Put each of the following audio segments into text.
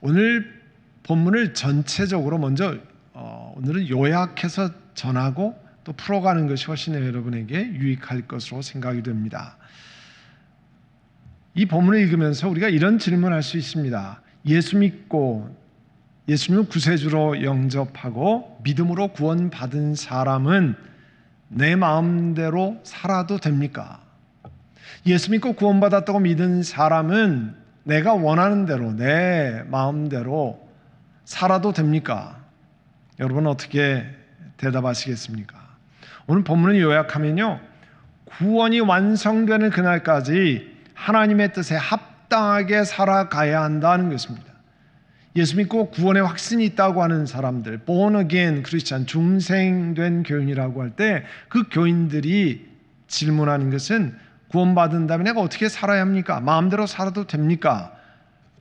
오늘 본문을 전체적으로 먼저 오늘은 요약해서 전하고 또 풀어가는 것이 훨씬 여러분에게 유익할 것으로 생각이 됩니다. 이 본문을 읽으면서 우리가 이런 질문을 할 수 있습니다. 예수 믿고 예수님을 구세주로 영접하고 믿음으로 구원받은 사람은 내 마음대로 살아도 됩니까? 예수 믿고 구원받았다고 믿은 사람은 내가 원하는 대로 내 마음대로 살아도 됩니까? 여러분 어떻게 대답하시겠습니까? 오늘 본문을 요약하면요, 구원이 완성되는 그날까지 하나님의 뜻에 합당하게 살아가야 한다는 것입니다. 예수 믿고 구원의 확신이 있다고 하는 사람들, born again 크리스찬, 중생된 교인이라고 할 때 그 교인들이 질문하는 것은 구원받은 다음에 내가 어떻게 살아야 합니까? 마음대로 살아도 됩니까?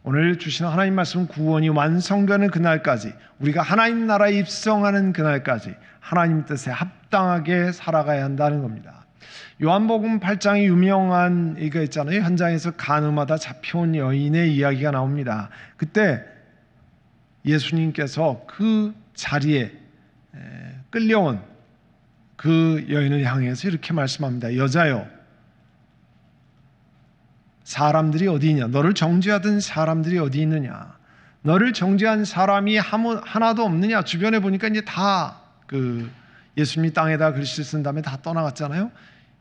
오늘 주시는 하나님 말씀은 구원이 완성되는 그날까지, 우리가 하나님 나라에 입성하는 그날까지 하나님 뜻에 합당하게 살아가야 한다는 겁니다. 요한복음 8장에 유명한 이거 있잖아요. 현장에서 간음하다 잡혀온 여인의 이야기가 나옵니다. 그때 예수님께서 그 자리에 끌려온 그 여인을 향해서 이렇게 말씀합니다. 여자여, 사람들이 어디 있냐? 너를 정죄하던 사람들이 어디 있느냐? 너를 정죄한 사람이 하나도 없느냐? 주변에 보니까 이제 다 그 예수님이 땅에다 글씨를 쓴 다음에 다 떠나갔잖아요.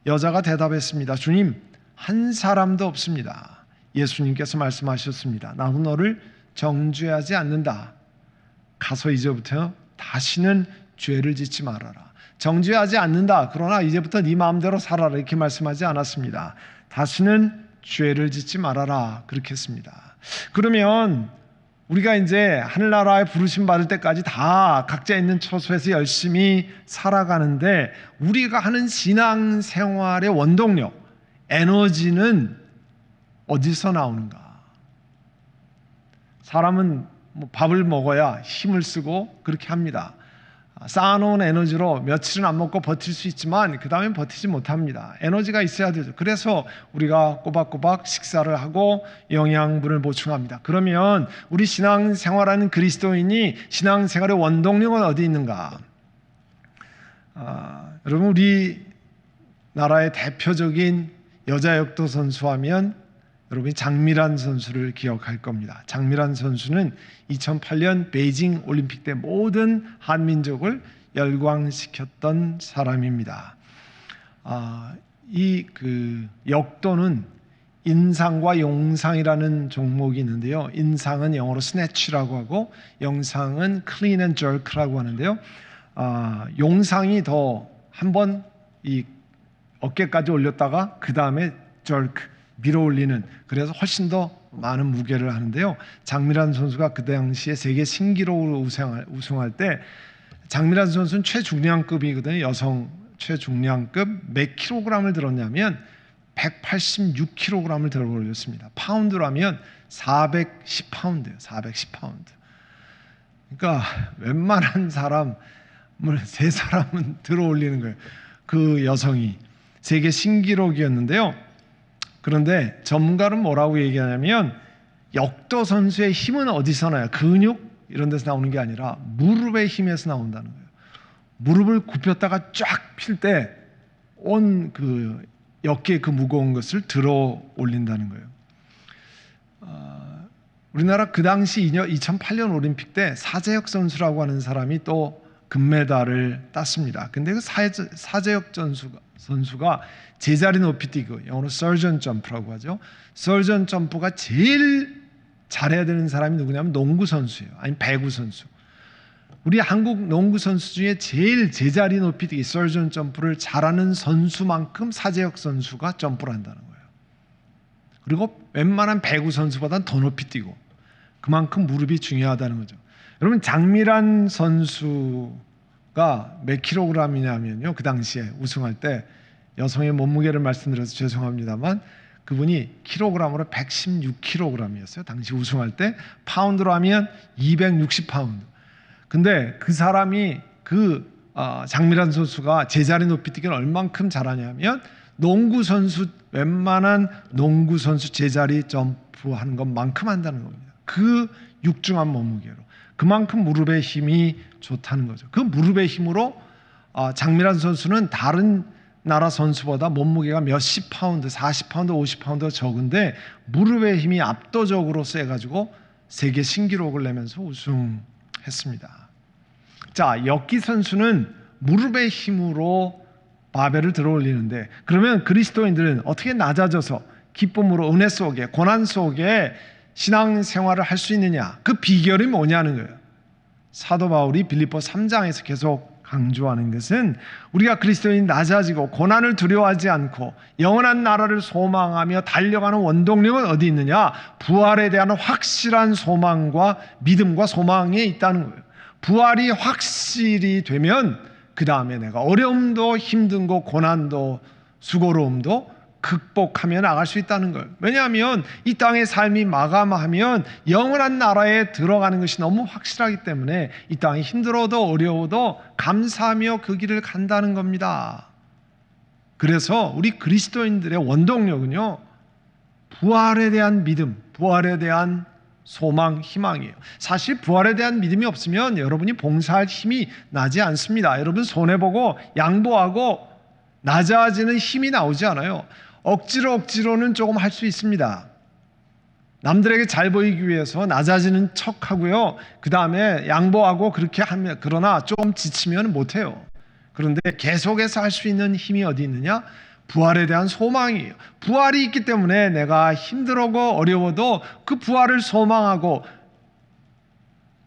여자가 대답했습니다. 주님, 한 사람도 없습니다. 예수님께서 말씀하셨습니다. 나도 너를 정죄하지 않는다. 가서 이제부터 다시는 죄를 짓지 말아라. 정죄하지 않는다. 그러나 이제부터 네 마음대로 살아라. 이렇게 말씀하지 않았습니다. 다시는 죄를 짓지 말아라. 그렇게 했습니다. 그러면 우리가 이제 하늘나라에 부르심 받을 때까지 다 각자 있는 처소에서 열심히 살아가는데 우리가 하는 신앙생활의 원동력, 에너지는 어디서 나오는가? 사람은 뭐 밥을 먹어야 힘을 쓰고 그렇게 합니다. 쌓아놓은 에너지로 며칠은 안 먹고 버틸 수 있지만 그 다음엔 버티지 못합니다. 에너지가 있어야 되죠. 그래서 우리가 꼬박꼬박 식사를 하고 영양분을 보충합니다. 그러면 우리 신앙생활하는 그리스도인이 신앙생활의 원동력은 어디 있는가? 여러분, 우리 나라의 대표적인 여자 역도 선수 하면 여러분이 장미란 선수를 기억할 겁니다. 장미란 선수는 2008년 베이징 올림픽 때 모든 한민족을 열광시켰던 사람입니다. 이 역도는 인상과 용상이라는 종목이 있는데요. 인상은 영어로 스네치라고 하고 영상은 클린 앤 저크라고 하는데요. 용상이 더 한번 이 어깨까지 올렸다가 그 다음에 저크 밀어 올리는, 그래서 훨씬 더 많은 무게를 하는데요. 장미란 선수가 그 당시에 세계 신기록으로 우승할 때, 장미란 선수는 최중량급이거든요. 여성 최중량급. 몇 킬로그램을 들었냐면 186킬로그램을 들어 올렸습니다. 파운드라면 410파운드예요. 410파운드. 그러니까 웬만한 사람을 세 사람은 들어 올리는 거예요. 그 여성이 세계 신기록이었는데요. 그런데 전문가는 뭐라고 얘기하냐면 역도 선수의 힘은 어디서 나요? 근육 이런 데서 나오는 게 아니라 무릎의 힘에서 나온다는 거예요. 무릎을 굽혔다가 쫙 필 때 온 그 어깨의 그 무거운 것을 들어 올린다는 거예요. 우리나라 그 당시 2008년 올림픽 때 사재혁 선수라고 하는 사람이 또 금메달을 땄습니다. 근데 그 사재혁 선수가 제자리 높이 뛰고 영어로 서전 점프라고 하죠. 서전 점프가 제일 잘해야 되는 사람이 누구냐면 농구 선수예요. 아니 배구 선수. 우리 한국 농구 선수 중에 제일 제자리 높이 뛰기 서전 점프를 잘하는 선수만큼 사재혁 선수가 점프를 한다는 거예요. 그리고 웬만한 배구 선수보다는 더 높이 뛰고 그만큼 무릎이 중요하다는 거죠. 여러분, 장미란 선수가 몇 킬로그램이냐면요, 그 당시에 우승할 때 여성의 몸무게를 말씀드려서 죄송합니다만 그분이 킬로그램으로 116킬로그램이었어요. 당시 우승할 때. 파운드로 하면 260파운드. 근데 그 사람이 장미란 선수가 제자리 높이 뛰기를 얼만큼 잘하냐면 농구 선수, 웬만한 농구 선수 제자리 점프하는 것만큼 한다는 겁니다. 그 육중한 몸무게로. 그만큼 무릎의 힘이 좋다는 거죠. 그 무릎의 힘으로 장미란 선수는 다른 나라 선수보다 몸무게가 몇십 파운드, 40파운드, 50파운드 적은데 무릎의 힘이 압도적으로 세가지고 세계 신기록을 내면서 우승했습니다. 자, 역기 선수는 무릎의 힘으로 바벨을 들어 올리는데, 그러면 그리스도인들은 어떻게 낮아져서 기쁨으로 은혜 속에, 고난 속에 신앙생활을 할 수 있느냐? 그 비결이 뭐냐는 거예요. 사도 바울이 빌립보 3장에서 계속 강조하는 것은 우리가 그리스도인이 낮아지고 고난을 두려워하지 않고 영원한 나라를 소망하며 달려가는 원동력은 어디 있느냐? 부활에 대한 확실한 소망과 믿음과 소망에 있다는 거예요. 부활이 확실히 되면 그 다음에 내가 어려움도 힘든 거, 고난도, 수고로움도 극복하며 나갈 수 있다는 걸. 왜냐하면 이 땅의 삶이 마감하면 영원한 나라에 들어가는 것이 너무 확실하기 때문에 이 땅이 힘들어도 어려워도 감사하며 그 길을 간다는 겁니다. 그래서 우리 그리스도인들의 원동력은요, 부활에 대한 믿음, 부활에 대한 소망, 희망이에요. 사실 부활에 대한 믿음이 없으면 여러분이 봉사할 힘이 나지 않습니다. 여러분 손해보고 양보하고 낮아지는 힘이 나오지 않아요. 억지로는 조금 할 수 있습니다. 남들에게 잘 보이기 위해서 낮아지는 척하고요. 그 다음에 양보하고 그렇게 하면, 그러나 좀 지치면 못해요. 그런데 계속해서 할 수 있는 힘이 어디 있느냐? 부활에 대한 소망이에요. 부활이 있기 때문에 내가 힘들고 어려워도 그 부활을 소망하고,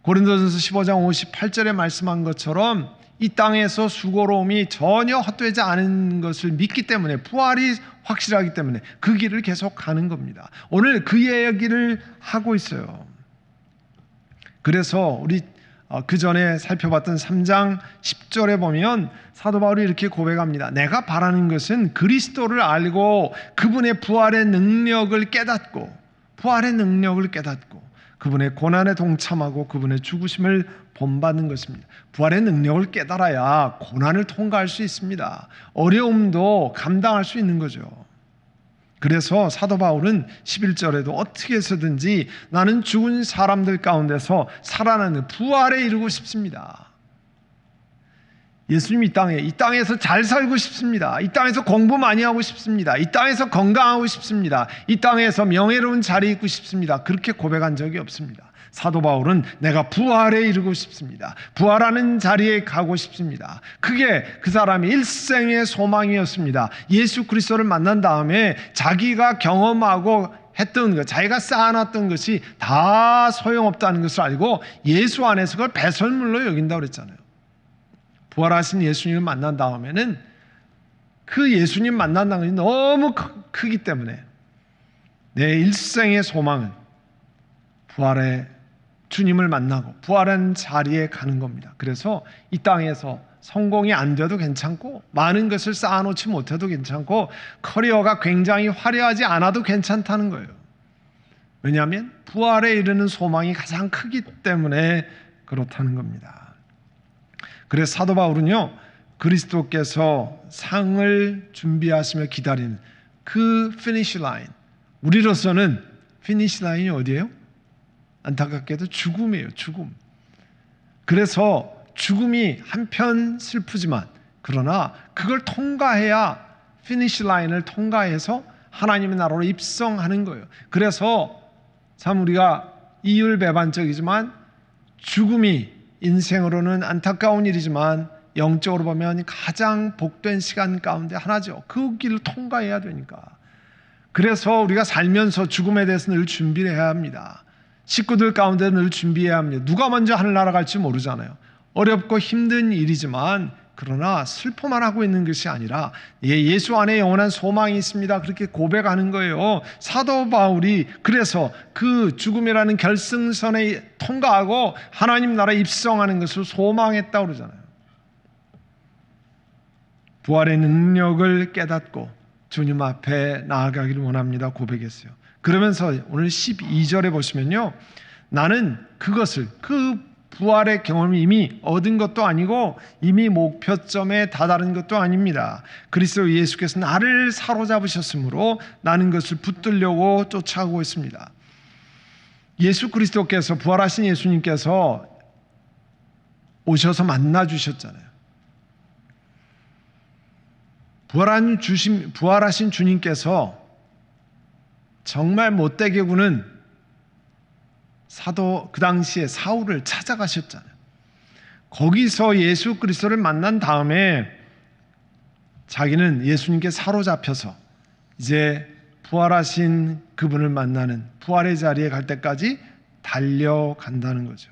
고린도전서 15장 58절에 말씀한 것처럼 이 땅에서 수고로움이 전혀 헛되지 않은 것을 믿기 때문에, 부활이 확실하기 때문에 그 길을 계속 가는 겁니다. 오늘 그 얘기를 하고 있어요. 그래서 우리 그 전에 살펴봤던 3장 10절에 보면 사도 바울이 이렇게 고백합니다. 내가 바라는 것은 그리스도를 알고 그분의 부활의 능력을 깨닫고, 부활의 능력을 깨닫고 그분의 고난에 동참하고 그분의 죽으심을 본받는 것입니다. 부활의 능력을 깨달아야 고난을 통과할 수 있습니다. 어려움도 감당할 수 있는 거죠. 그래서 사도 바울은 11절에도 어떻게 해서든지 나는 죽은 사람들 가운데서 살아나는 부활에 이르고 싶습니다. 예수님 이 땅에서 잘 살고 싶습니다. 이 땅에서 공부 많이 하고 싶습니다. 이 땅에서 건강하고 싶습니다. 이 땅에서 명예로운 자리에 있고 싶습니다. 그렇게 고백한 적이 없습니다. 사도 바울은 내가 부활에 이르고 싶습니다. 부활하는 자리에 가고 싶습니다. 그게 그 사람의 일생의 소망이었습니다. 예수 그리스도를 만난 다음에 자기가 경험하고 했던 것, 자기가 쌓아놨던 것이 다 소용없다는 것을 알고 예수 안에서 그걸 배설물로 여긴다고 그랬잖아요. 부활하신 예수님을 만난 다음에는 그 예수님 만난다는 것이 너무 크기 때문에 내 일생의 소망은 부활의 주님을 만나고 부활한 자리에 가는 겁니다. 그래서 이 땅에서 성공이 안 돼도 괜찮고, 많은 것을 쌓아놓지 못해도 괜찮고, 커리어가 굉장히 화려하지 않아도 괜찮다는 거예요. 왜냐하면 부활에 이르는 소망이 가장 크기 때문에 그렇다는 겁니다. 그래서 사도 바울은요, 그리스도께서 상을 준비하시며 기다리는 그 피니시 라인, 우리로서는 피니시 라인이 어디예요? 안타깝게도 죽음이에요. 죽음. 그래서 죽음이 한편 슬프지만, 그러나 그걸 통과해야, 피니시 라인을 통과해서 하나님의 나라로 입성하는 거예요. 그래서 참 우리가 이율배반적이지만 죽음이 인생으로는 안타까운 일이지만 영적으로 보면 가장 복된 시간 가운데 하나죠. 그 길을 통과해야 되니까. 그래서 우리가 살면서 죽음에 대해서 늘 준비를 해야 합니다. 식구들 가운데 늘 준비해야 합니다. 누가 먼저 하늘나라 갈지 모르잖아요. 어렵고 힘든 일이지만, 그러나 슬퍼만 하고 있는 것이 아니라 예수 안에 영원한 소망이 있습니다. 그렇게 고백하는 거예요. 사도 바울이 그래서 그 죽음이라는 결승선에 통과하고 하나님 나라에 입성하는 것을 소망했다고 그러잖아요. 부활의 능력을 깨닫고 주님 앞에 나아가기를 원합니다. 고백했어요. 그러면서 오늘 12절에 보시면요, 나는 그것을, 그 부활의 경험이 이미 얻은 것도 아니고 이미 목표점에 다다른 것도 아닙니다. 그리스도 예수께서 나를 사로잡으셨으므로 나는 그것을 붙들려고 쫓아가고 있습니다. 예수 그리스도께서, 부활하신 예수님께서 오셔서 만나 주셨잖아요. 부활하신 주님께서 정말 못되게 구는 그 당시에 사울을 찾아가셨잖아요. 거기서 예수 그리스도를 만난 다음에 자기는 예수님께 사로잡혀서 이제 부활하신 그분을 만나는 부활의 자리에 갈 때까지 달려간다는 거죠.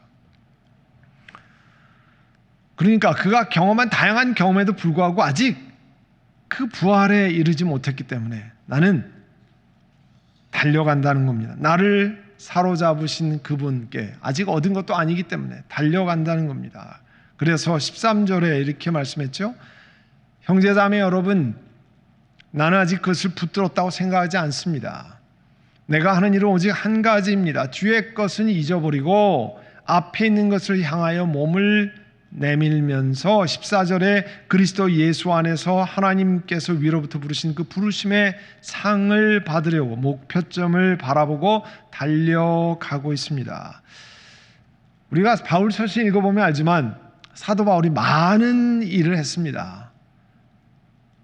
그러니까 그가 경험한 다양한 경험에도 불구하고 아직 그 부활에 이르지 못했기 때문에 나는 달려간다는 겁니다. 나를 사로잡으신 그분께 아직 얻은 것도 아니기 때문에 달려간다는 겁니다. 그래서 13절에 이렇게 말씀했죠. 형제자매 여러분, 나는 아직 그것을 붙들었다고 생각하지 않습니다. 내가 하는 일은 오직 한 가지입니다. 뒤의 것은 잊어버리고 앞에 있는 것을 향하여 몸을 내밀면서 14절에 그리스도 예수 안에서 하나님께서 위로부터 부르신 그 부르심의 상을 받으려고 목표점을 바라보고 달려가고 있습니다. 우리가 바울 서신 읽어보면 알지만 사도 바울이 많은 일을 했습니다.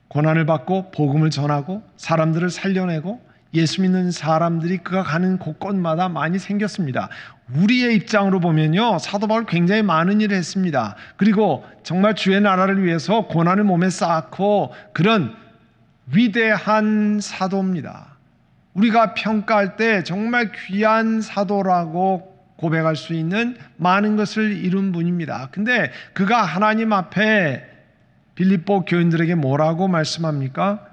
고난을 받고 복음을 전하고 사람들을 살려내고 예수 믿는 사람들이 그가 가는 곳곳마다 많이 생겼습니다. 우리의 입장으로 보면요, 사도 바울 굉장히 많은 일을 했습니다. 그리고 정말 주의 나라를 위해서 고난을 몸에 쌓고 그런 위대한 사도입니다. 우리가 평가할 때 정말 귀한 사도라고 고백할 수 있는 많은 것을 이룬 분입니다. 근데 그가 하나님 앞에 빌립보 교인들에게 뭐라고 말씀합니까?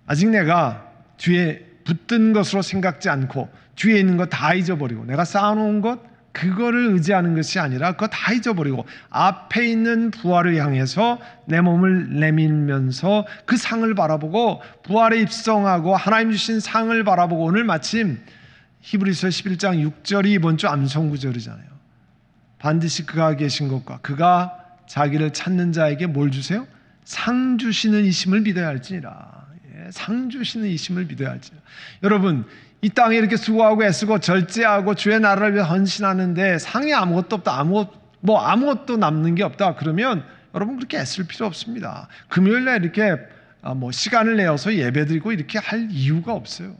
아직 내가 뒤에 붙든 것으로 생각지 않고 뒤에 있는 것 다 잊어버리고 내가 쌓아놓은 것 그거를 의지하는 것이 아니라 그거 다 잊어버리고 앞에 있는 부활을 향해서 내 몸을 내밀면서 그 상을 바라보고 부활에 입성하고 하나님 주신 상을 바라보고 오늘 마침 히브리서 11장 6절이 이번 주 암송구절이잖아요. 반드시 그가 계신 것과 그가 자기를 찾는 자에게 뭘 주세요? 상 주시는 이심을 믿어야 할지니라. 상 주시는 이심을 믿어야 할지니라. 여러분, 이 땅에 이렇게 수고하고 애쓰고 절제하고 주의 나라를 위해 헌신하는데 상이 아무것도 없다, 아무것도 남는 게 없다, 그러면 여러분 그렇게 애쓸 필요 없습니다. 금요일날 이렇게 시간을 내어서 예배드리고 이렇게 할 이유가 없어요.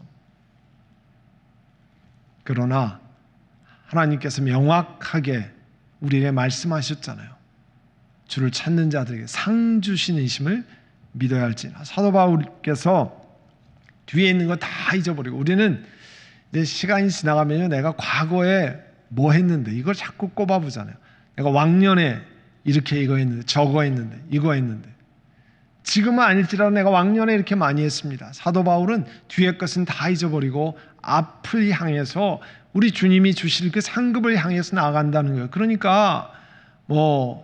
그러나 하나님께서 명확하게 우리에게 말씀하셨잖아요. 주를 찾는 자들에게 상 주시는 이심을 믿어야 할지니라. 사도 바울께서 뒤에 있는 거 다 잊어버리고 우리는 이제 시간이 지나가면요, 내가 과거에 뭐 했는데 이걸 자꾸 꼽아보잖아요. 내가 왕년에 이렇게 이거 했는데 저거 했는데 이거 했는데 지금은 아닐지라도 내가 왕년에 이렇게 많이 했습니다. 사도 바울은 뒤의 것은 다 잊어버리고 앞을 향해서 우리 주님이 주실 그 상급을 향해서 나아간다는 거예요. 그러니까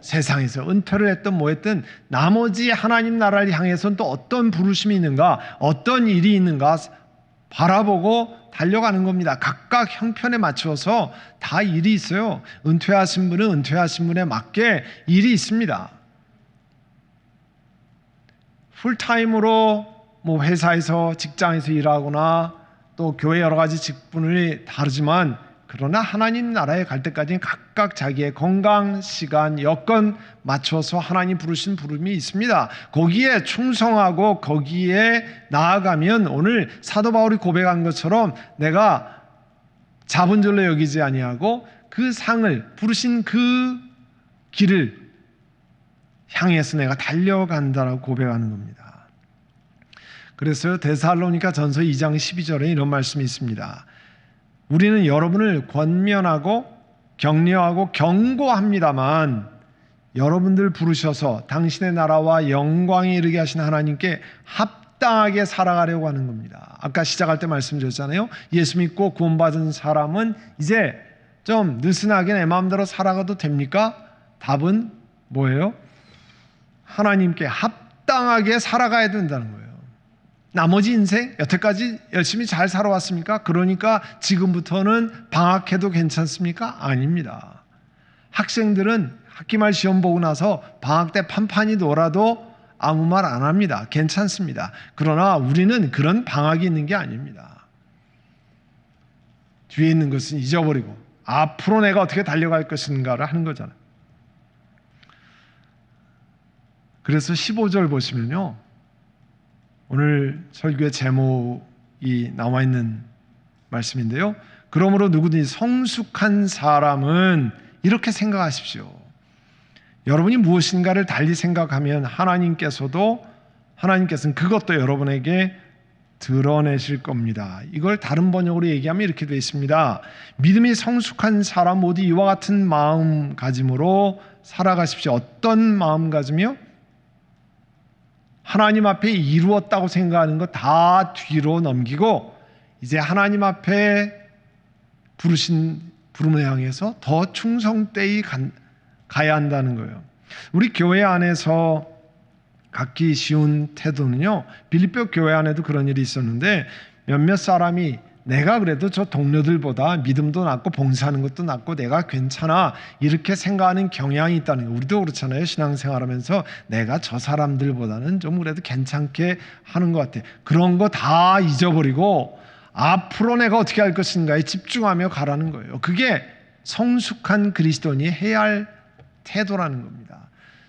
세상에서 은퇴를 했든 뭐 했든 나머지 하나님 나라를 향해서는 또 어떤 부르심이 있는가, 어떤 일이 있는가 바라보고 달려가는 겁니다. 각각 형편에 맞춰서 다 일이 있어요. 은퇴하신 분은 은퇴하신 분에 맞게 일이 있습니다. 풀타임으로 회사에서 직장에서 일하거나 또 교회 여러 가지 직분이 다르지만 그러나 하나님 나라에 갈 때까지는 각각 자기의 건강, 시간, 여건 맞춰서 하나님 부르신 부름이 있습니다. 거기에 충성하고 거기에 나아가면 오늘 사도 바울이 고백한 것처럼 내가 잡은 줄로 여기지 아니하고 그 상을 부르신 그 길을 향해서 내가 달려간다라고 고백하는 겁니다. 그래서 데살로니가 전서 2장 12절에 이런 말씀이 있습니다. 우리는 여러분을 권면하고 격려하고 경고합니다만 여러분들 부르셔서 당신의 나라와 영광에 이르게 하신 하나님께 합당하게 살아가려고 하는 겁니다. 아까 시작할 때 말씀드렸잖아요. 예수 믿고 구원받은 사람은 이제 좀 느슨하게 내 마음대로 살아가도 됩니까? 답은 뭐예요? 하나님께 합당하게 살아가야 된다는 거예요. 나머지 인생 여태까지 열심히 잘 살아왔습니까? 그러니까 지금부터는 방학해도 괜찮습니까? 아닙니다. 학생들은 학기말 시험 보고 나서 방학 때 판판이 놀아도 아무 말 안 합니다. 괜찮습니다. 그러나 우리는 그런 방학이 있는 게 아닙니다. 뒤에 있는 것은 잊어버리고 앞으로 내가 어떻게 달려갈 것인가를 하는 거잖아요. 그래서 15절 보시면요, 오늘 설교의 제목이 나와 있는 말씀인데요, 그러므로 누구든지 성숙한 사람은 이렇게 생각하십시오. 여러분이 무엇인가를 달리 생각하면 하나님께서는 그것도 여러분에게 드러내실 겁니다. 이걸 다른 번역으로 얘기하면 이렇게 되어 있습니다. 믿음이 성숙한 사람 모두 이와 같은 마음가짐으로 살아가십시오. 어떤 마음가짐이요? 하나님 앞에 이루었다고 생각하는 거 다 뒤로 넘기고 이제 하나님 앞에 부르신 부름을 향해서 더 충성되이 가야 한다는 거예요. 우리 교회 안에서 갖기 쉬운 태도는요, 빌립보 교회 안에도 그런 일이 있었는데 몇몇 사람이 내가 그래도 저 동료들보다 믿음도 낮고 봉사하는 것도 낮고 내가 괜찮아 이렇게 생각하는 경향이 있다는 거예요. 우리도 그렇잖아요. 신앙생활하면서 내가 저 사람들보다는 좀 그래도 괜찮게 하는 것 같아. 그런 거 다 잊어버리고 앞으로 내가 어떻게 할 것인가에 집중하며 가라는 거예요. 그게 성숙한 그리스도인이 해야 할 태도라는 겁니다.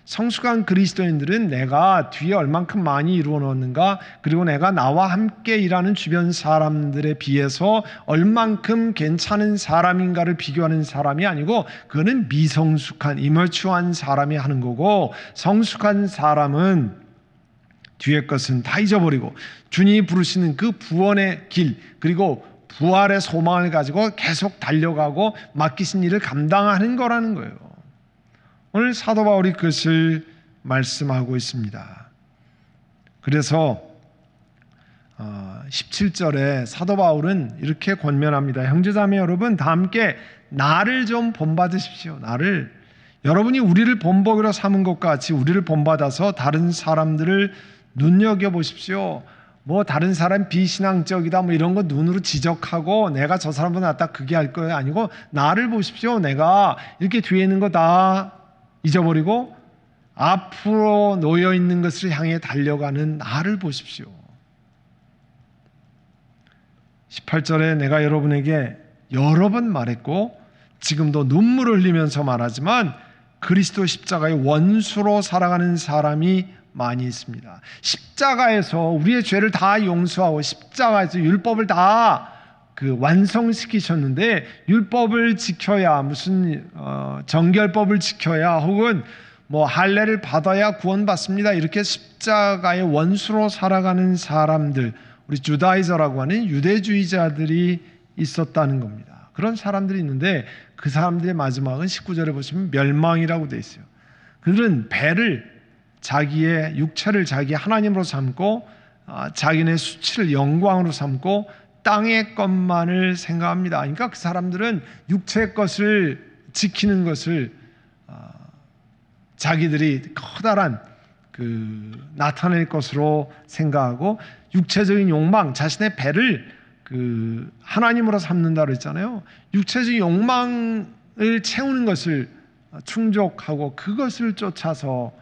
성숙한 그리스도인들은 내가 뒤에 얼만큼 많이 이루어 놓았는가, 그리고 내가 나와 함께 일하는 주변 사람들에 비해서 얼만큼 괜찮은 사람인가를 비교하는 사람이 아니고, 그거는 미성숙한 이머추어한 사람이 하는 거고, 성숙한 사람은 뒤에 것은 다 잊어버리고 주님이 부르시는 그 구원의 길, 그리고 부활의 소망을 가지고 계속 달려가고 맡기신 일을 감당하는 거라는 거예요. 오늘 사도 바울이 그것을 말씀하고 있습니다. 그래서 17절에 사도 바울은 이렇게 권면합니다. 형제자매 여러분, 다 함께 나를 좀 본받으십시오. 나를, 여러분이 우리를 본보기로 삼은 것과 같이 우리를 본받아서 다른 사람들을 눈여겨보십시오. 뭐 다른 사람 비신앙적이다 뭐 이런 거 눈으로 지적하고 내가 저 사람보다 낫다 그게 할 거예요. 아니고 나를 보십시오. 내가 이렇게 뒤에 있는 거 다 잊어버리고 앞으로 놓여 있는 것을 향해 달려가는 나를 보십시오. 18절에 내가 여러분에게 여러 번 말했고 지금도 눈물을 흘리면서 말하지만 그리스도 십자가의 원수로 살아가는 사람이 많이 있습니다. 십자가에서 우리의 죄를 다 용서하고 십자가에서 율법을 다 완성시키셨는데, 율법을 지켜야 무슨 정결법을 지켜야 혹은 뭐 할례를 받아야 구원받습니다. 이렇게 십자가의 원수로 살아가는 사람들, 우리 주다이저라고 하는 유대주의자들이 있었다는 겁니다. 그런 사람들이 있는데 그 사람들의 마지막은 19절에 보시면 멸망이라고 되어 있어요. 그들은 배를, 자기의 육체를 자기 하나님으로 삼고 자기네 수치를 영광으로 삼고 땅의 것만을 생각합니다. 그러니까 그 사람들은 육체의 것을 지키는 것을 자기들이 커다란 나타낼 것으로 생각하고, 육체적인 욕망, 자신의 배를 하나님으로 삼는다고 했잖아요. 육체적인 욕망을 채우는 것을 충족하고 그것을 쫓아서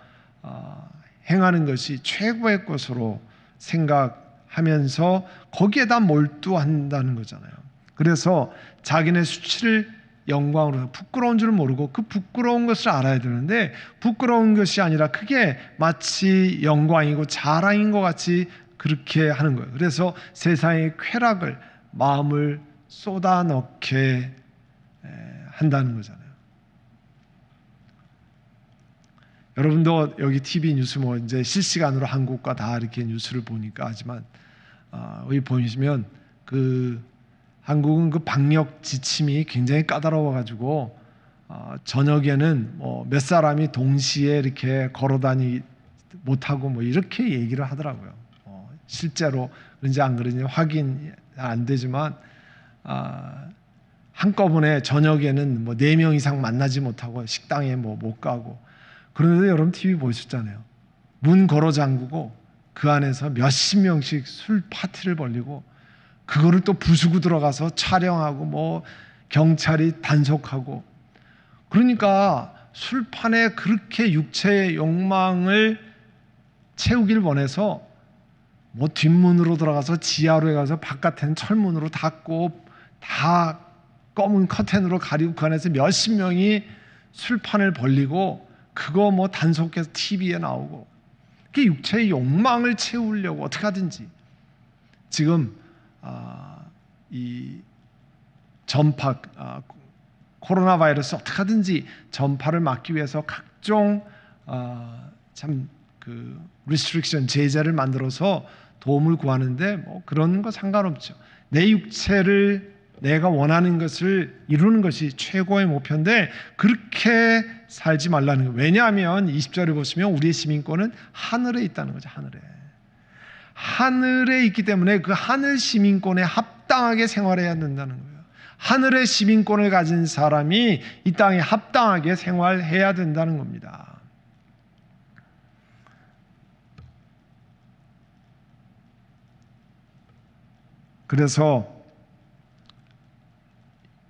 행하는 것이 최고의 것으로 생각하면서 거기에다 몰두한다는 거잖아요. 그래서 자기네 수치를 영광으로, 부끄러운 줄 모르고 그 부끄러운 것을 알아야 되는데 부끄러운 것이 아니라 그게 마치 영광이고 자랑인 것 같이 그렇게 하는 거예요. 그래서 세상의 쾌락을 마음을 쏟아넣게 한다는 거잖아요. 여러분도 여기 TV 뉴스 뭐 이제 실시간으로 한국과 다 이렇게 뉴스를 보니까 하지만 여기 보시면 한국은 방역 지침이 굉장히 까다로워가지고 저녁에는 뭐 몇 사람이 동시에 이렇게 걸어다니 못하고 뭐 이렇게 얘기를 하더라고요. 실제로 그런지 안 그런지 확인 안 되지만 한꺼번에 저녁에는 뭐 4명 이상 만나지 못하고 식당에 뭐 못 가고. 그런데 여러분 TV 보셨잖아요. 문 걸어 잠그고 그 안에서 몇십 명씩 술 파티를 벌리고 그거를 또 부수고 들어가서 촬영하고 뭐 경찰이 단속하고. 그러니까 술판에 그렇게 육체의 욕망을 채우길 원해서 뭐 뒷문으로 들어가서 지하로 가서 바깥에는 철문으로 닫고 다 검은 커튼으로 가리고 그 안에서 몇십 명이 술판을 벌리고 그거 뭐 단속해서 TV에 나오고 그 육체의 욕망을 채우려고 어떻게 하든지 지금 이 전파 코로나 바이러스 어떻게 하든지 전파를 막기 위해서 각종 참 그 리스트릭션 제재를 만들어서 도움을 구하는데 뭐 그런 거 상관없죠. 내 육체를 내가 원하는 것을 이루는 것이 최고의 목표인데 그렇게 살지 말라는 거예요. 왜냐하면 20절에 보시면 우리의 시민권은 하늘에 있다는 거죠. 하늘에 있기 때문에 그 하늘 시민권에 합당하게 생활해야 된다는 거예요. 하늘의 시민권을 가진 사람이 이 땅에 합당하게 생활해야 된다는 겁니다. 그래서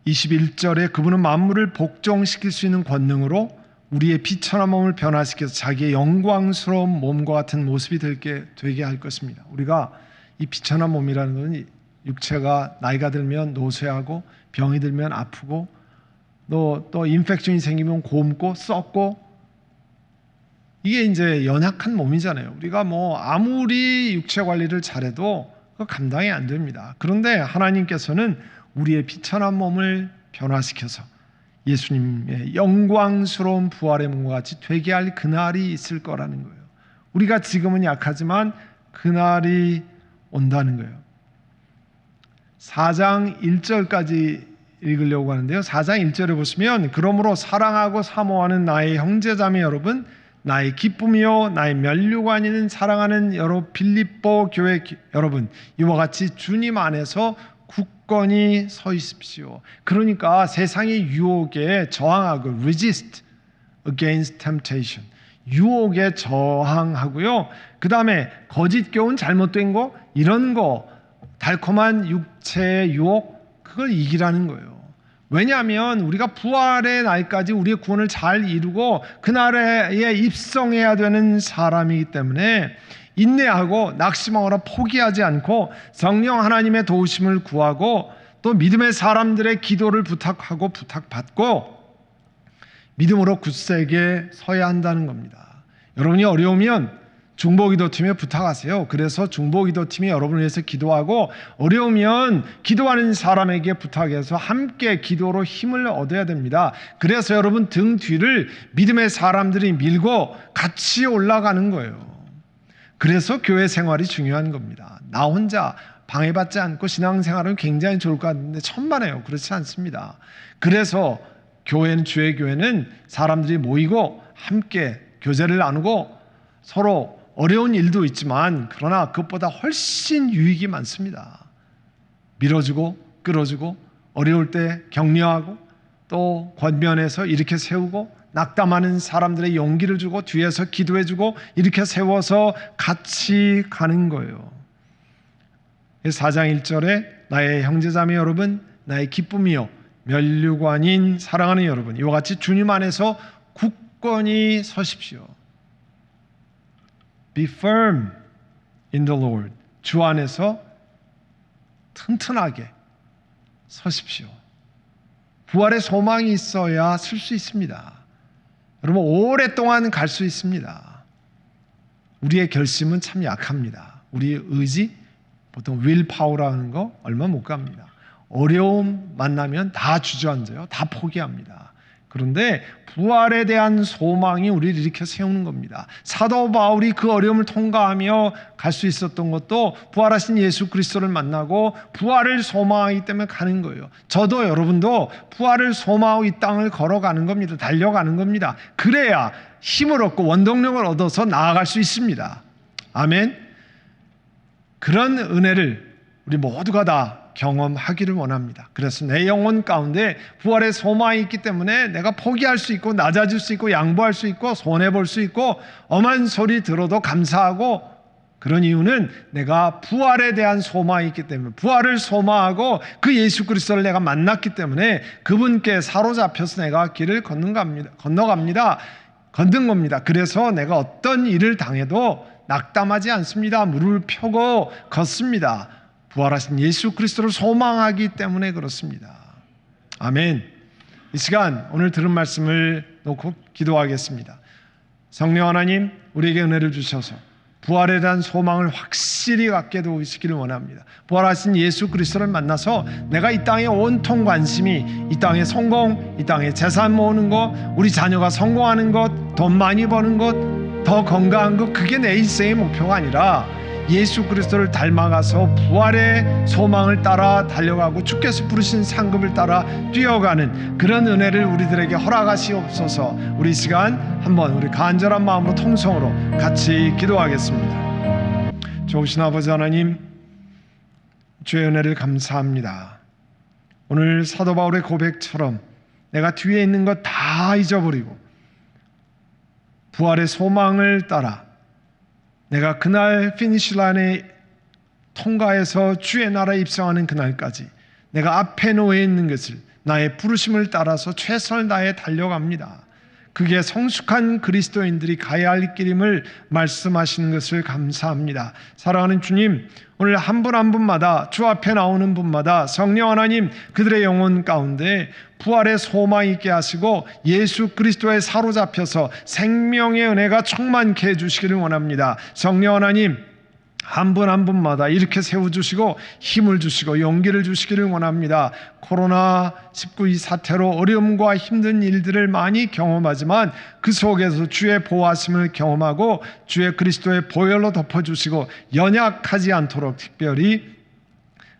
21절에 그분은 만물을 복종시킬 수 있는 권능으로 우리의 비천한 몸을 변화시켜서 자기의 영광스러운 몸과 같은 모습이 되게 할 것입니다. 우리가 이 비천한 몸이라는 것은 육체가 나이가 들면 노쇠하고 병이 들면 아프고 또 인펙션이 생기면 곪고 썩고 이게 이제 연약한 몸이잖아요. 우리가 뭐 아무리 육체 관리를 잘해도 그거 감당이 안 됩니다. 그런데 하나님께서는 우리의 비천한 몸을 변화시켜서 예수님의 영광스러운 부활의 몸과 같이 되게 할 그날이 있을 거라는 거예요. 우리가 지금은 약하지만 그날이 온다는 거예요. 4장 1절까지 읽으려고 하는데요. 4장 1절에 보시면 그러므로 사랑하고 사모하는 나의 형제자매 여러분, 나의 기쁨이요 나의 면류관인 사랑하는 여러 빌립보 교회 여러분, 이와 같이 주님 안에서 굳건히 서 있으십시오. 그러니까 세상의 유혹에 저항하고 resist against temptation, 유혹에 저항하고요. 그 다음에 거짓 교훈, 잘못된 거, 이런 거, 달콤한 육체의 유혹, 그걸 이기라는 거예요. 왜냐하면 우리가 부활의 날까지 우리의 구원을 잘 이루고 그날에 입성해야 되는 사람이기 때문에 인내하고 낙심하거나 포기하지 않고 성령 하나님의 도우심을 구하고 또 믿음의 사람들의 기도를 부탁하고 부탁받고 믿음으로 굳세게 서야 한다는 겁니다. 여러분이 어려우면 중보기도팀에 부탁하세요. 그래서 중보기도팀이 여러분을 위해서 기도하고 어려우면 기도하는 사람에게 부탁해서 함께 기도로 힘을 얻어야 됩니다. 그래서 여러분 등 뒤를 믿음의 사람들이 밀고 같이 올라가는 거예요. 그래서 교회 생활이 중요한 겁니다. 나 혼자 방해받지 않고 신앙생활은 굉장히 좋을 것 같은데 천만에요. 그렇지 않습니다. 그래서 교회는, 주의 교회는 사람들이 모이고 함께 교제를 나누고 서로 어려운 일도 있지만 그러나 그것보다 훨씬 유익이 많습니다. 밀어주고 끌어주고 어려울 때 격려하고 또 권면해서 이렇게 세우고 낙담하는 사람들의 용기를 주고 뒤에서 기도해주고 이렇게 세워서 같이 가는 거예요. 4장 1절에 나의 형제자매 여러분, 나의 기쁨이요 면류관인 사랑하는 여러분, 이와 같이 주님 안에서 굳건히 서십시오. Be firm in the Lord. 주 안에서 튼튼하게 서십시오. 부활의 소망이 있어야 설 수 있습니다. 여러분 오랫동안 갈 수 있습니다. 우리의 결심은 참 약합니다. 우리의 의지, 보통 willpower라는 거 얼마 못 갑니다. 어려움 만나면 다 주저앉아요. 다 포기합니다. 그런데 부활에 대한 소망이 우리를 일으켜 세우는 겁니다. 사도 바울이 그 어려움을 통과하며 갈 수 있었던 것도 부활하신 예수 그리스도를 만나고 부활을 소망하기 때문에 가는 거예요. 저도 여러분도 부활을 소망하고 이 땅을 걸어가는 겁니다. 달려가는 겁니다. 그래야 힘을 얻고 원동력을 얻어서 나아갈 수 있습니다. 아멘. 그런 은혜를 우리 모두가 다 경험하기를 원합니다. 그래서 내 영혼 가운데 부활의 소망이 있기 때문에 내가 포기할 수 있고 낮아질 수 있고 양보할 수 있고 손해볼 수 있고 엄한 소리 들어도 감사하고, 그런 이유는 내가 부활에 대한 소망이 있기 때문에, 부활을 소망하고 그 예수 그리스도를 내가 만났기 때문에 그분께 사로잡혀서 내가 길을 건너는 겁니다. 그래서 내가 어떤 일을 당해도 낙담하지 않습니다. 무릎을 펴고 걷습니다. 부활하신 예수 그리스도를 소망하기 때문에 그렇습니다. 아멘. 이 시간 오늘 들은 말씀을 놓고 기도하겠습니다. 성령 하나님, 우리에게 은혜를 주셔서 부활에 대한 소망을 확실히 갖게 도우시기를 원합니다. 부활하신 예수 그리스도를 만나서 내가 이 땅에 온통 관심이 이 땅의 성공, 이 땅에 재산 모으는 것, 우리 자녀가 성공하는 것, 돈 많이 버는 것, 더 건강한 것, 그게 내 일생의 목표가 아니라 예수 그리스도를 닮아가서 부활의 소망을 따라 달려가고 주께서 부르신 상급을 따라 뛰어가는 그런 은혜를 우리들에게 허락하시옵소서. 우리 시간 한번 우리 간절한 마음으로 통성으로 같이 기도하겠습니다. 좋으신 아버지 하나님, 주의 은혜를 감사합니다. 오늘 사도 바울의 고백처럼 내가 뒤에 있는 것 다 잊어버리고 부활의 소망을 따라 내가 그날 피니시라인에 통과해서 주의 나라에 입성하는 그날까지 내가 앞에 놓여 있는 것을 나의 부르심을 따라서 최선을 다해 달려갑니다. 그게 성숙한 그리스도인들이 가야 할 길임을 말씀하시는 것을 감사합니다. 사랑하는 주님, 오늘 한 분 한 분마다 주 앞에 나오는 분마다 성령 하나님 그들의 영혼 가운데 부활의 소망이 있게 하시고 예수 그리스도에 사로잡혀서 생명의 은혜가 충만케 해주시기를 원합니다. 성령 하나님, 한 분 한 분마다 이렇게 세워주시고 힘을 주시고 용기를 주시기를 원합니다. 코로나19 이 사태로 어려움과 힘든 일들을 많이 경험하지만 그 속에서 주의 보호하심을 경험하고 주의 그리스도의 보혈로 덮어주시고 연약하지 않도록 특별히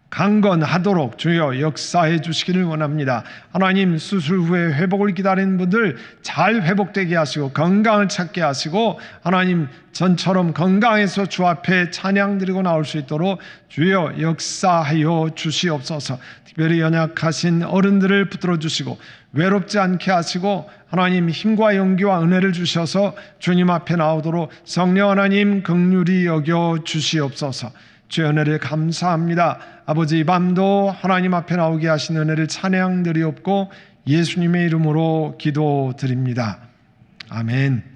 강건하도록 주여 역사해 주시기를 원합니다. 하나님, 수술 후에 회복을 기다리는 분들 잘 회복되게 하시고 건강을 찾게 하시고 하나님 전처럼 건강해서 주 앞에 찬양 드리고 나올 수 있도록 주여 역사하여 주시옵소서. 특별히 연약하신 어른들을 붙들어 주시고 외롭지 않게 하시고 하나님 힘과 용기와 은혜를 주셔서 주님 앞에 나오도록 성령 하나님 긍휼히 여겨 주시옵소서. 주의 은혜를 감사합니다. 아버지, 이 밤도 하나님 앞에 나오게 하신 은혜를 찬양드리옵고 예수님의 이름으로 기도드립니다. 아멘.